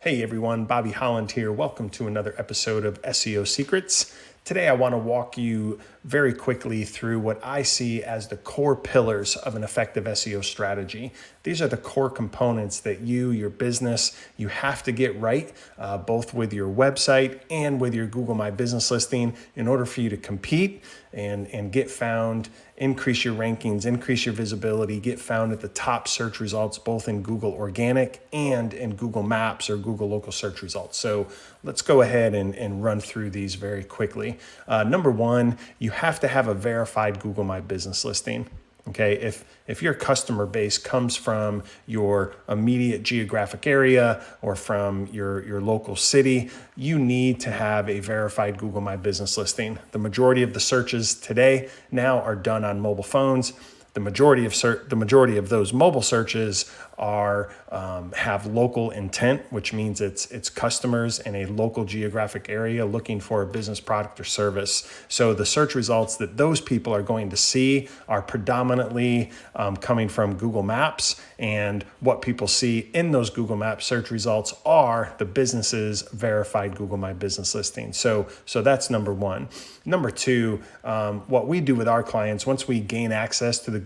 Hey everyone, Bobby Holland here. Welcome to another episode of SEO Secrets. Today I want to walk you very quickly through what I see as the core pillars of an effective SEO strategy. These are the core components that your business, you have to get right, both with your website and with your Google My Business listing in order for you to compete and get found, increase your rankings, increase your visibility, get found at the top search results, both in Google Organic and in Google Maps or Google local search results. So let's go ahead and run through these very quickly. Number one, you have to have a verified Google My Business listing. Okay, if your customer base comes from your immediate geographic area or from your local city, you need to have a verified Google My Business listing. The majority of the searches today now are done on mobile phones. The majority of those mobile searches have local intent, which means it's customers in a local geographic area looking for a business product or service. So the search results that those people are going to see are predominantly coming from Google Maps, and what people see in those Google Maps search results are the business's verified Google My Business listing. So that's number one. Number two, what we do with our clients, once we gain access to the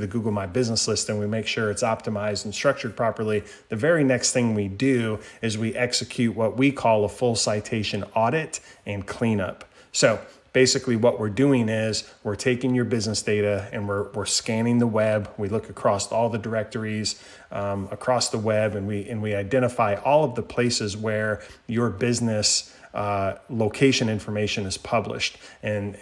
Google My Business list and we make sure it's optimized and structured properly, the very next thing we do is we execute what we call a full citation audit and cleanup. So basically what we're doing is we're taking your business data and we're scanning the web. We look across all the directories across the web, and we identify all of the places where your business location information is published, and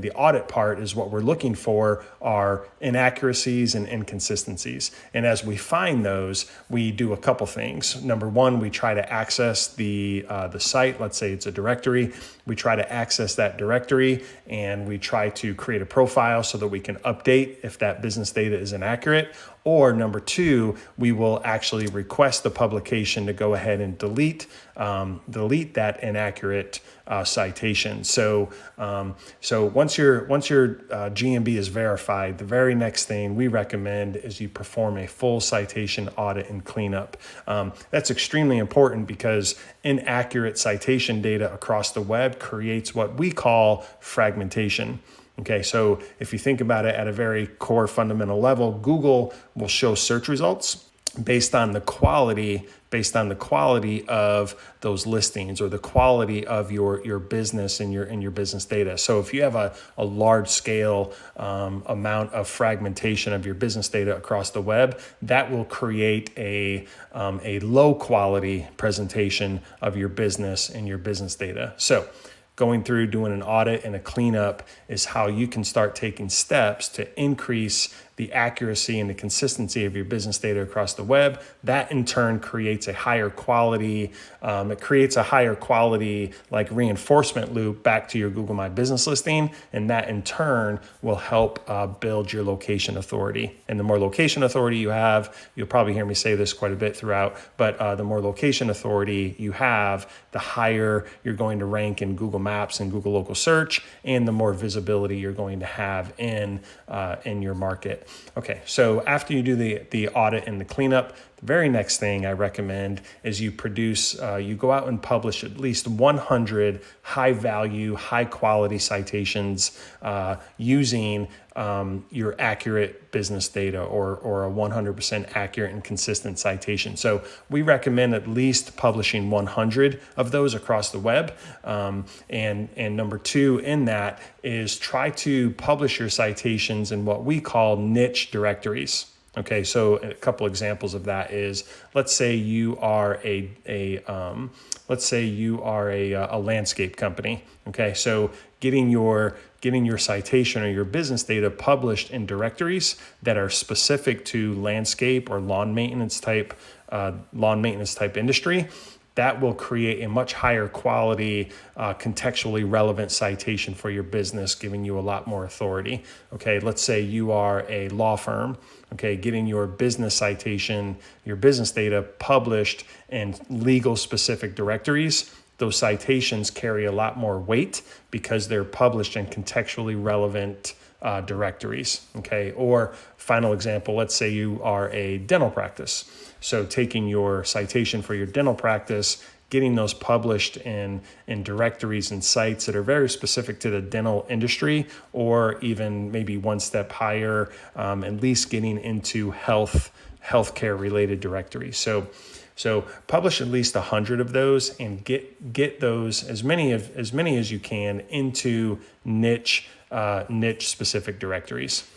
the audit part is what we're looking for are inaccuracies and inconsistencies. And as we find those, we do a couple things. Number one, we try to access the site. Let's say it's a directory. We try to access that directory and we try to create a profile so that we can update if that business data is inaccurate. Or number two, we will actually request the publication to go ahead and delete that inaccurate citation. So once your GMB is verified, the very next thing we recommend is you perform a full citation audit and cleanup. That's extremely important because inaccurate citation data across the web creates what we call fragmentation. Okay, so if you think about it at a very core fundamental level, Google will show search results based on the quality of those listings or the quality of your business and your business data. So if you have a large scale amount of fragmentation of your business data across the web, that will create a low quality presentation of your business and your business data. So going through doing an audit and a cleanup is how you can start taking steps to increase the accuracy and the consistency of your business data across the web. That in turn creates a higher quality, like reinforcement loop back to your Google My Business listing. And that in turn will help build your location authority. And the more location authority you have, you'll probably hear me say this quite a bit throughout, but the more location authority you have, the higher you're going to rank in Google Maps and Google local search, and the more visibility you're going to have in your market. Okay, so after you do the audit and the cleanup, the very next thing I recommend is you go out and publish at least 100 high value, high quality citations using your accurate business data or a 100% accurate and consistent citation. So we recommend at least publishing 100 of those across the web. And number two in that is try to publish your citations in what we call niche directories. Okay, so a couple examples of that is, let's say you are a landscape company. Okay, so getting your citation or your business data published in directories that are specific to landscape or lawn maintenance type industry, that will create a much higher quality, contextually relevant citation for your business, giving you a lot more authority. Okay, let's say you are a law firm. Okay, getting your business citation, your business data published in legal specific directories, those citations carry a lot more weight because they're published in contextually relevant directories. Okay, or final example, let's say you are a dental practice. So taking your citation for your dental practice, getting those published in directories and sites that are very specific to the dental industry, or even maybe one step higher, at least getting into healthcare related directories. So publish at least 100 of those and get those as many as you can into niche specific directories.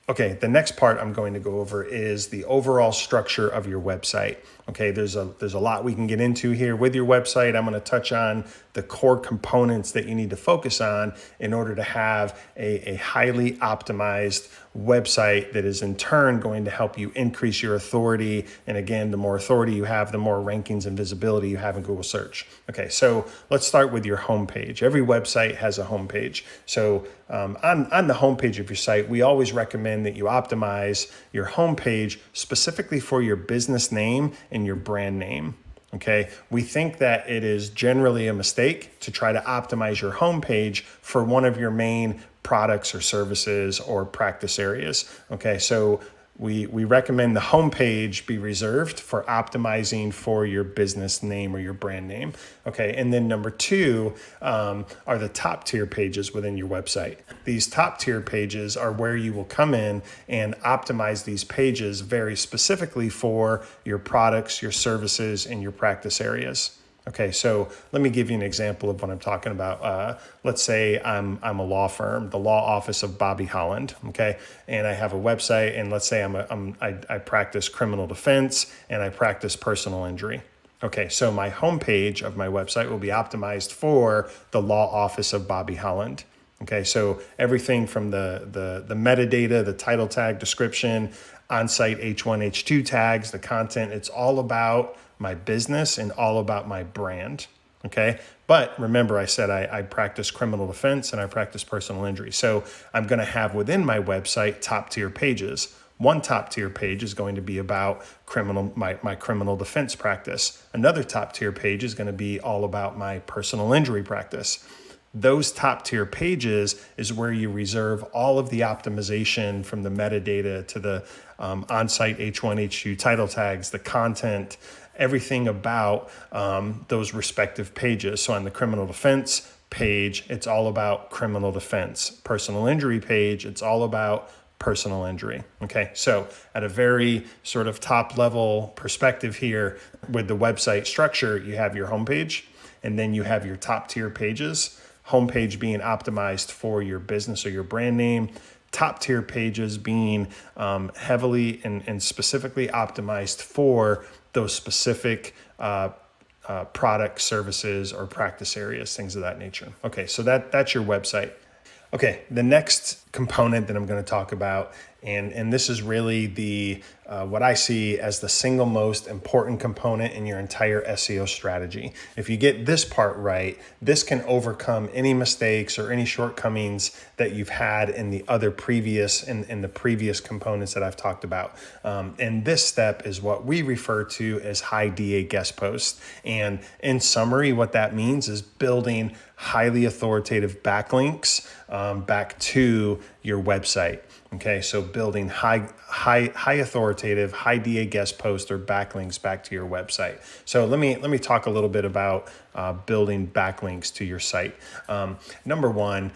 Okay, the next part I'm going to go over is the overall structure of your website. Okay, there's a lot we can get into here with your website. I'm going to touch on the core components that you need to focus on in order to have a highly optimized website that is in turn going to help you increase your authority. And again, the more authority you have, the more rankings and visibility you have in Google search. Okay, so let's start with your homepage. Every website has a homepage. So on the homepage of your site, we always recommend that you optimize your homepage specifically for your business name and your brand name. Okay, we think that it is generally a mistake to try to optimize your homepage for one of your main products or services or practice areas. Okay, so we recommend the homepage be reserved for optimizing for your business name or your brand name. Okay, and then number two are the top tier pages within your website. These top tier pages are where you will come in and optimize these pages very specifically for your products, your services, and your practice areas. Okay, so let me give you an example of what I'm talking about. Let's say I'm a law firm, the law office of Bobby Holland. Okay, and I have a website, and let's say I practice criminal defense and I practice personal injury. Okay, so my homepage of my website will be optimized for the law office of Bobby Holland. Okay, so everything from the metadata, the title tag, description, on-site H1, H2 tags, the content, it's all about my business and all about my brand. Okay, but remember I said I practice criminal defense and I practice personal injury. So I'm going to have within my website top tier pages. One top tier page is going to be about my criminal defense practice. Another top tier page is going to be all about my personal injury practice. Those top tier pages is where you reserve all of the optimization from the metadata to the on-site H1, H2 title tags, the content, everything about those respective pages. So on the criminal defense page, it's all about criminal defense. Personal injury page, it's all about personal injury. Okay, so at a very sort of top level perspective here with the website structure, you have your homepage and then you have your top tier pages. Homepage being optimized for your business or your brand name, top tier pages being heavily and specifically optimized for those specific product, services, or practice areas, things of that nature. Okay, so that's your website. Okay, the next component that I'm going to talk about, and this is really the what I see as the single most important component in your entire SEO strategy. If you get this part right, this can overcome any mistakes or any shortcomings that you've had in the other previous in the previous components that I've talked about. And this step is what we refer to as high DA guest posts. And in summary, what that means is building highly authoritative backlinks back to your website. Okay, so building high authoritative, high DA guest posts or backlinks back to your website. So let me talk a little bit about building backlinks to your site. Number one,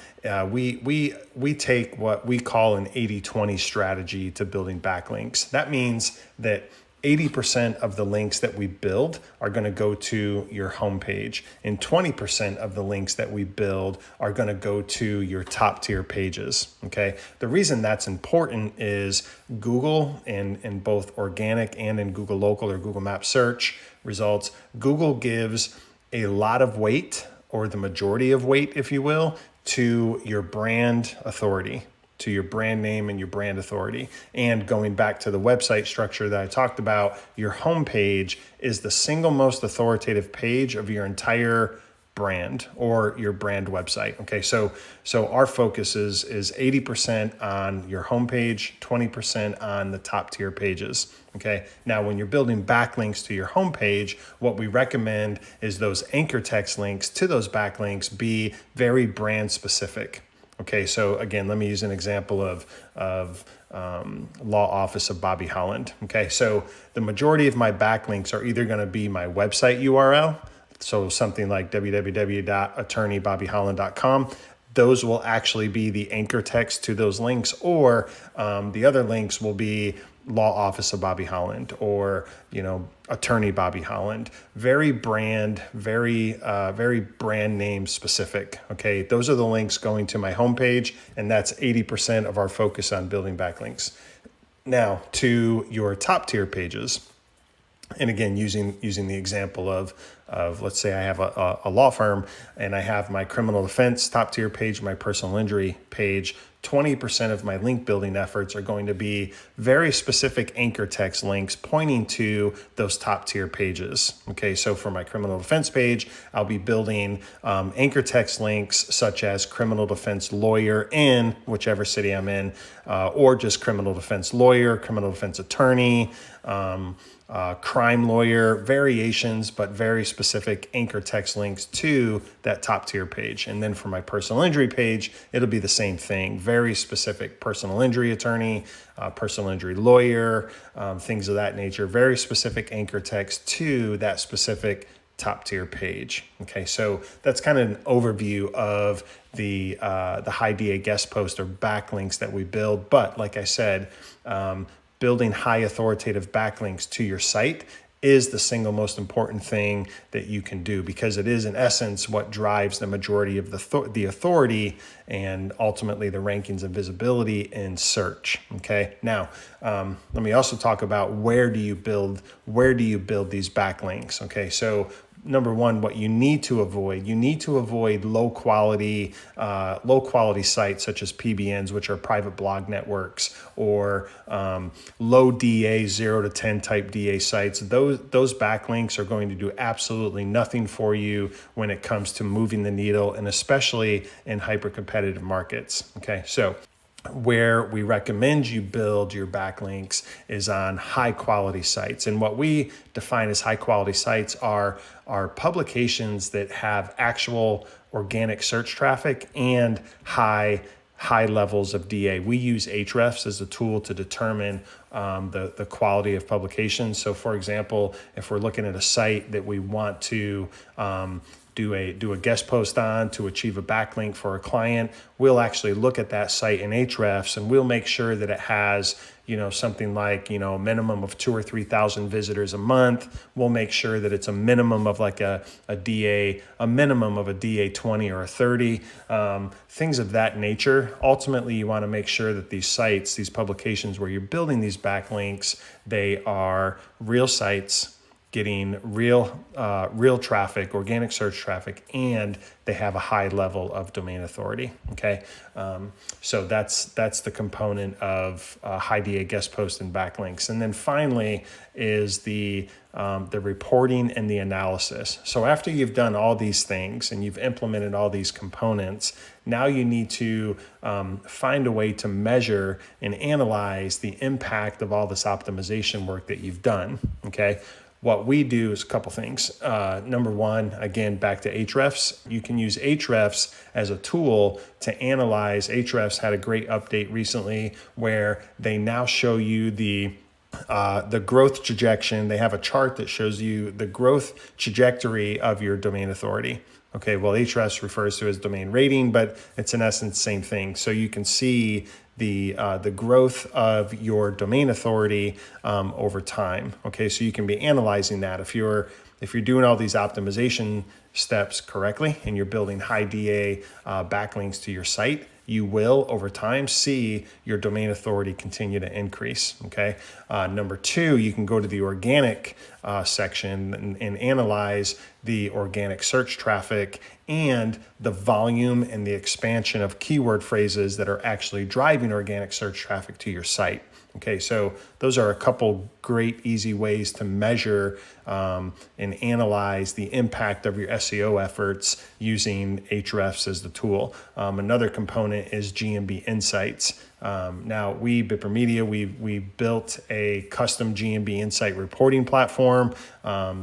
we take what we call an 80-20 strategy to building backlinks. That means that 80% of the links that we build are going to go to your homepage, and 20% of the links that we build are going to go to your top tier pages. Okay. The reason that's important is Google, in both organic and in Google Local or Google Map search results, Google gives a lot of weight, or the majority of weight, if you will, to your brand authority, to your brand name and your brand authority. And going back to the website structure that I talked about, your homepage is the single most authoritative page of your entire brand or your brand website. Okay, so our focus is 80% on your homepage, 20% on the top tier pages. Okay, now when you're building backlinks to your homepage, what we recommend is those anchor text links to those backlinks be very brand specific. Okay, so again, let me use an example of law office of Bobby Holland. Okay, so the majority of my backlinks are either going to be my website URL, so something like www.attorneybobbyholland.com. Those will actually be the anchor text to those links, or the other links will be law office of Bobby Holland, or attorney Bobby Holland. Very brand name specific. Okay, those are the links going to my homepage, and that's 80% of our focus on building backlinks. Now to your top tier pages. And again, using the example of let's say I have a law firm and I have my criminal defense top tier page, my personal injury page. 20% of my link building efforts are going to be very specific anchor text links pointing to those top tier pages. Okay, so for my criminal defense page, I'll be building anchor text links such as criminal defense lawyer in whichever city I'm in, or just criminal defense lawyer, criminal defense attorney, crime lawyer, variations, but very specific anchor text links to that top tier page. And then for my personal injury page, it'll be the same thing. Very specific personal injury attorney, personal injury lawyer, things of that nature. Very specific anchor text to that specific top tier page. Okay, so that's kind of an overview of the high DA guest post or backlinks that we build. But like I said, building high authoritative backlinks to your site is the single most important thing that you can do, because it is in essence what drives the majority of the authority and ultimately the rankings and visibility in search. Okay, now let me also talk about where do you build these backlinks. Okay, so number one, what you need to avoid low quality sites such as PBNs, which are private blog networks, or low DA 0 to 10 type DA sites. Those backlinks are going to do absolutely nothing for you when it comes to moving the needle, and especially in hyper competitive markets. Okay, so where we recommend you build your backlinks is on high quality sites. And what we define as high quality sites are publications that have actual organic search traffic and high levels of DA. We use Ahrefs as a tool to determine the quality of publications. So for example, if we're looking at a site that we want to do a guest post on to achieve a backlink for a client, we'll actually look at that site in Ahrefs and we'll make sure that it has something like a minimum of 2,000 or 3,000 visitors a month. We'll make sure that it's a minimum of like a minimum of a DA 20 or a 30, things of that nature. Ultimately, you want to make sure that these sites, these publications where you're building these backlinks, they are real sites getting real traffic, organic search traffic, and they have a high level of domain authority. Okay, so that's the component of high DA guest post and backlinks. And then finally is the reporting and the analysis. So after you've done all these things and you've implemented all these components, now you need to find a way to measure and analyze the impact of all this optimization work that you've done. Okay. What we do is a couple things. Number one, again, back to Ahrefs. You can use Ahrefs as a tool to analyze. Ahrefs had a great update recently where they now show you the growth trajectory. They have a chart that shows you the growth trajectory of your domain authority. Okay, well, Ahrefs refers to as domain rating, but it's in essence the same thing. So you can see the growth of your domain authority over time. Okay, so you can be analyzing that. If you're doing all these optimization steps correctly and you're building high DA backlinks to your site, you will over time see your domain authority continue to increase. Okay. Number two, you can go to the organic section and analyze the organic search traffic and the volume and the expansion of keyword phrases that are actually driving organic search traffic to your site. Okay, so those are a couple great, easy ways to measure and analyze the impact of your SEO efforts using Ahrefs as the tool. Another component is GMB Insights. Now, Bipper Media, we built a custom GMB Insight reporting platform.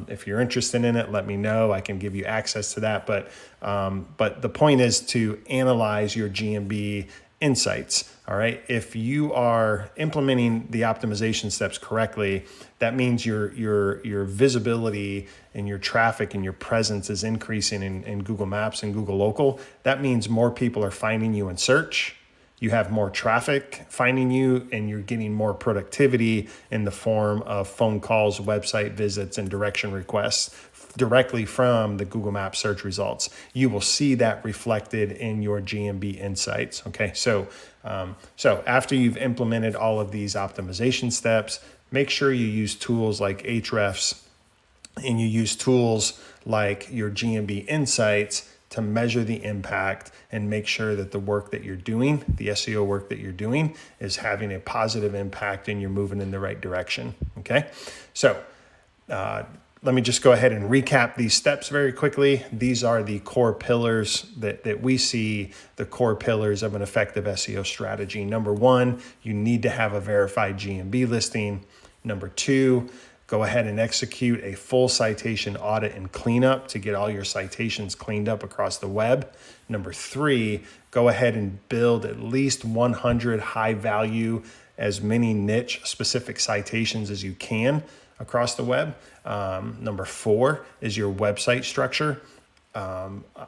If you're interested in it, let me know. I can give you access to that. But the point is to analyze your GMB insights. All right. If you are implementing the optimization steps correctly, that means your visibility and your traffic and your presence is increasing in Google Maps and Google Local. That means more people are finding you in search. You have more traffic finding you, and you're getting more productivity in the form of phone calls, website visits, and direction requests directly from the Google Maps search results. You will see that reflected in your GMB insights. Okay, so after you've implemented all of these optimization steps, make sure you use tools like Ahrefs and you use tools like your GMB insights to measure the impact and make sure that the work that you're doing, the SEO work that you're doing, is having a positive impact and you're moving in the right direction. Okay, so let me just go ahead and recap these steps very quickly. These are the core pillars that we see, the core pillars of an effective SEO strategy. Number one, you need to have a verified GMB listing. Number two, go ahead and execute a full citation audit and cleanup to get all your citations cleaned up across the web. Number three, go ahead and build at least 100 high value, as many niche specific citations as you can across the web. Number four is your website structure.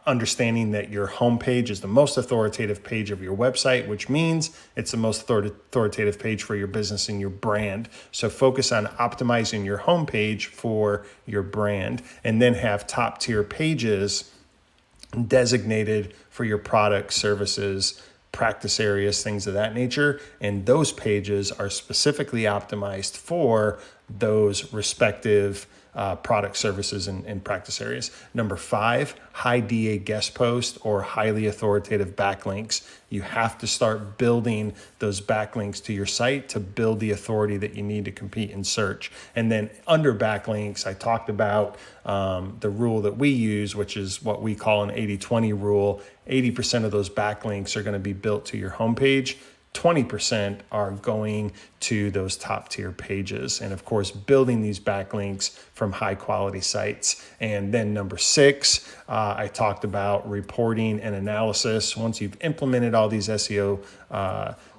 Understanding that your homepage is the most authoritative page of your website, which means it's the most authoritative page for your business and your brand. So focus on optimizing your homepage for your brand, and then have top tier pages designated for your products, services, practice areas, things of that nature. And those pages are specifically optimized for those respective product services and practice areas. Number five, high DA guest post or highly authoritative backlinks. You have to start building those backlinks to your site to build the authority that you need to compete in search. And then under backlinks, I talked about the rule that we use, which is what we call an 80-20 rule. 80% of those backlinks are going to be built to your homepage. 20% are going to those top tier pages. And of course, building these backlinks from high quality sites. And then number six, I talked about reporting and analysis. Once you've implemented all these SEO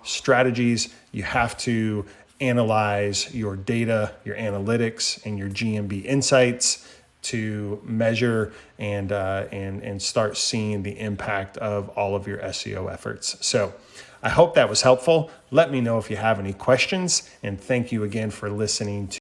strategies, you have to analyze your data, your analytics, and your GMB insights to measure and start seeing the impact of all of your SEO efforts. So I hope that was helpful. Let me know if you have any questions, and thank you again for listening to